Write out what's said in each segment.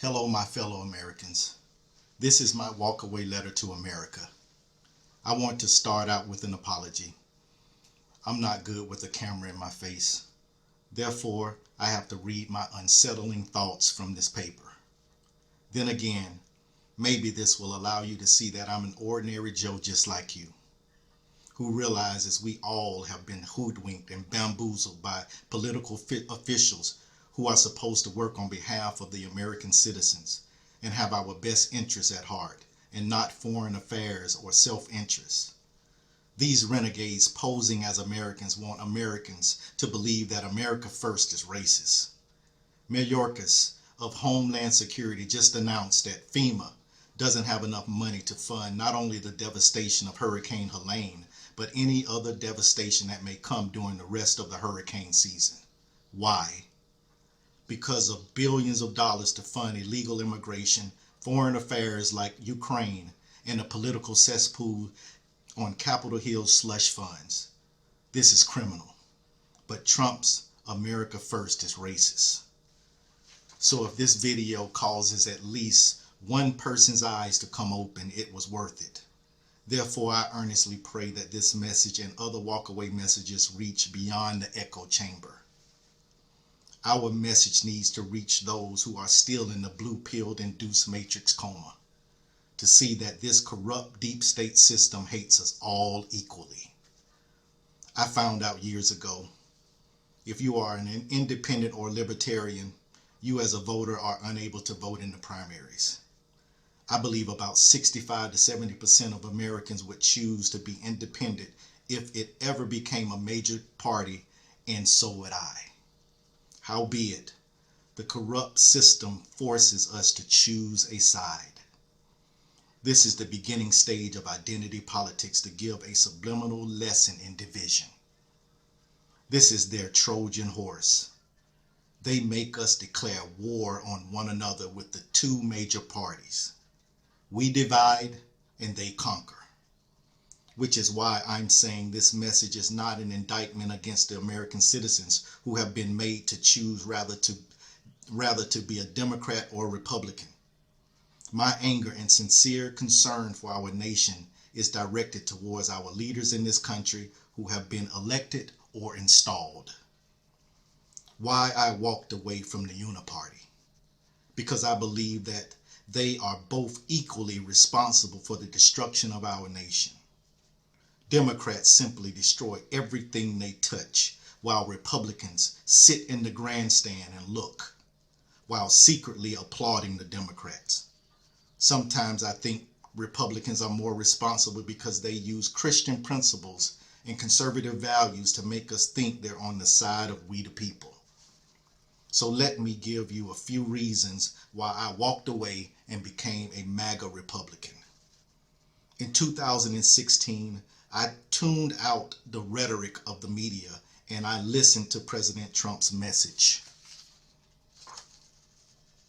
Hello, my fellow Americans. This is my walkaway letter to America. I want to start out with an apology. I'm not good with a camera in my face. Therefore, I have to read my unsettling thoughts from this paper. Then again, maybe this will allow you to see that I'm an ordinary Joe just like you, who realizes we all have been hoodwinked and bamboozled by political officials who are supposed to work on behalf of the American citizens and have our best interests at heart and not foreign affairs or self-interest. These renegades posing as Americans want Americans to believe that America First is racist. Mayorkas of Homeland Security just announced that FEMA doesn't have enough money to fund not only the devastation of Hurricane Helene, but any other devastation that may come during the rest of the hurricane season. Why? Because of billions of dollars to fund illegal immigration, foreign affairs like Ukraine, and a political cesspool on Capitol Hill slush funds. This is criminal. But Trump's America First is racist. So if this video causes at least one person's eyes to come open, it was worth it. Therefore, I earnestly pray that this message and other walkaway messages reach beyond the echo chamber. Our message needs to reach those who are still in the blue-pilled induced matrix coma, to see that this corrupt deep state system hates us all equally. I found out years ago, if you are an independent or libertarian, you as a voter are unable to vote in the primaries. I believe about 65 to 70% of Americans would choose to be independent if it ever became a major party, and so would I. Howbeit, the corrupt system forces us to choose a side. This is the beginning stage of identity politics to give a subliminal lesson in division. This is their Trojan horse. They make us declare war on one another with the two major parties. We divide and they conquer. Which is why I'm saying this message is not an indictment against the American citizens who have been made to choose rather to be a Democrat or a Republican. My anger and sincere concern for our nation is directed towards our leaders in this country who have been elected or installed. Why I walked away from the Uniparty? Because I believe that they are both equally responsible for the destruction of our nation. Democrats simply destroy everything they touch, while Republicans sit in the grandstand and look, while secretly applauding the Democrats. Sometimes I think Republicans are more responsible because they use Christian principles and conservative values to make us think they're on the side of we the people. So let me give you a few reasons why I walked away and became a MAGA Republican. In 2016, I tuned out the rhetoric of the media and I listened to President Trump's message.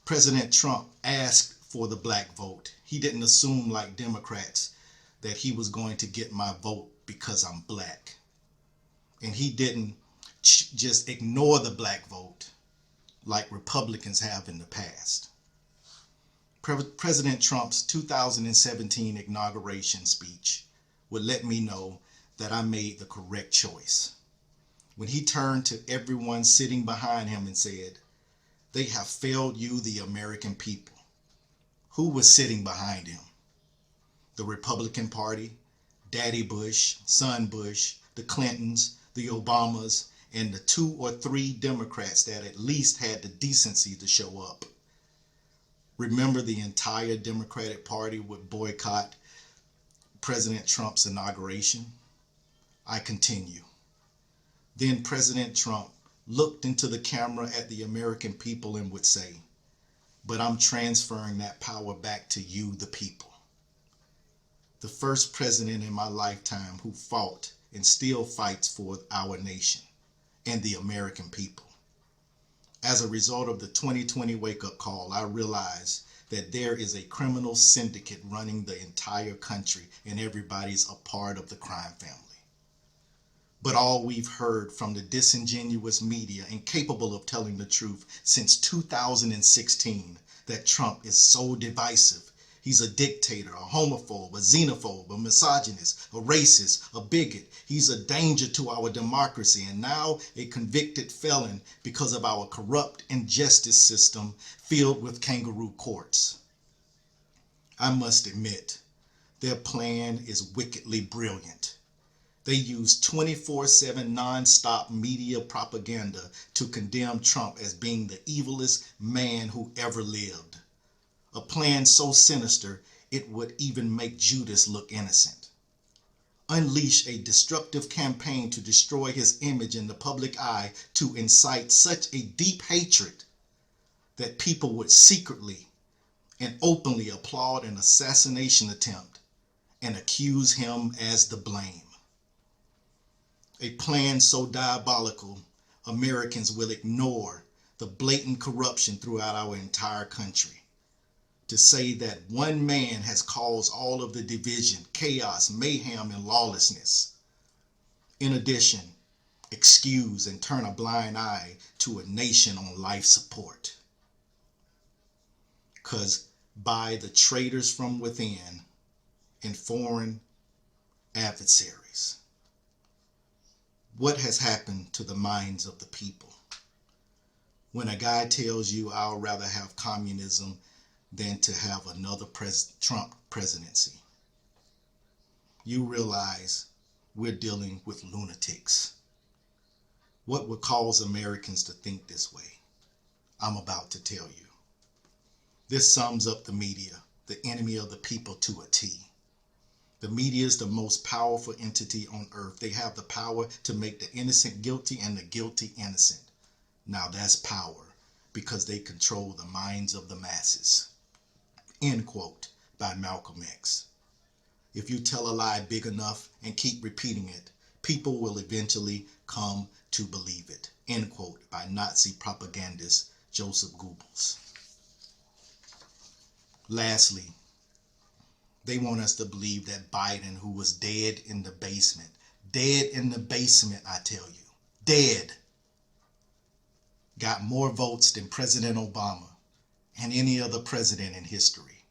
President Trump asked for the black vote. He didn't assume, like Democrats, that he was going to get my vote because I'm black. And he didn't just ignore the black vote like Republicans have in the past. President Trump's 2017 inauguration speech would let me know that I made the correct choice. When he turned to everyone sitting behind him and said, "They have failed you, the American people." Who was sitting behind him? The Republican Party, Daddy Bush, Son Bush, the Clintons, the Obamas, and the 2 or 3 Democrats that at least had the decency to show up. Remember, the entire Democratic Party would boycott President Trump's inauguration? I continue. Then President Trump looked into the camera at the American people and would say, "But I'm transferring that power back to you, the people." The first president in my lifetime who fought and still fights for our nation and the American people. As a result of the 2020 wake-up call, I realized that there is a criminal syndicate running the entire country and everybody's a part of the crime family. But all we've heard from the disingenuous media, incapable of telling the truth since 2016, that Trump is so divisive. He's a dictator, a homophobe, a xenophobe, a misogynist, a racist, a bigot. He's a danger to our democracy and now a convicted felon because of our corrupt injustice system filled with kangaroo courts. I must admit, their plan is wickedly brilliant. They use 24/7 non-stop media propaganda to condemn Trump as being the evilest man who ever lived. A plan so sinister it would even make Judas look innocent. Unleash a destructive campaign to destroy his image in the public eye to incite such a deep hatred that people would secretly and openly applaud an assassination attempt and accuse him as the blame. A plan so diabolical, Americans will ignore the blatant corruption throughout our entire country. To say that one man has caused all of the division, chaos, mayhem, and lawlessness. In addition, excuse and turn a blind eye to a nation on life support. Because by the traitors from within and foreign adversaries. What has happened to the minds of the people? When a guy tells you, I'll rather have communism than to have another Trump presidency, you realize we're dealing with lunatics. What would cause Americans to think this way? I'm about to tell you. This sums up the media, the enemy of the people, to a T. The media is the most powerful entity on earth. They have the power to make the innocent guilty and the guilty innocent. Now that's power because they control the minds of the masses. End quote by Malcolm X. If you tell a lie big enough and keep repeating it, people will eventually come to believe it. End quote by Nazi propagandist Joseph Goebbels. Lastly, they want us to believe that Biden, who was dead in the basement, I tell you, dead, got more votes than President Obama and any other president in history,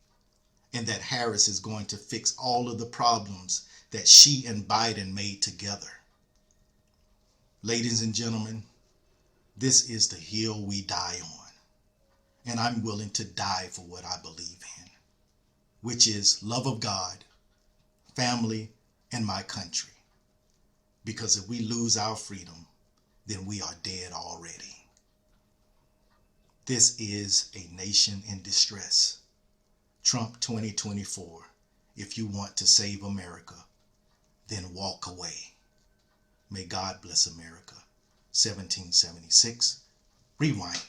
and that Harris is going to fix all of the problems that she and Biden made together. Ladies and gentlemen, this is the hill we die on, and I'm willing to die for what I believe in, which is love of God, family, and my country. Because if we lose our freedom, then we are dead already. This is a nation in distress. Trump 2024. If you want to save America, then walk away. May God bless America. 1776. Rewind.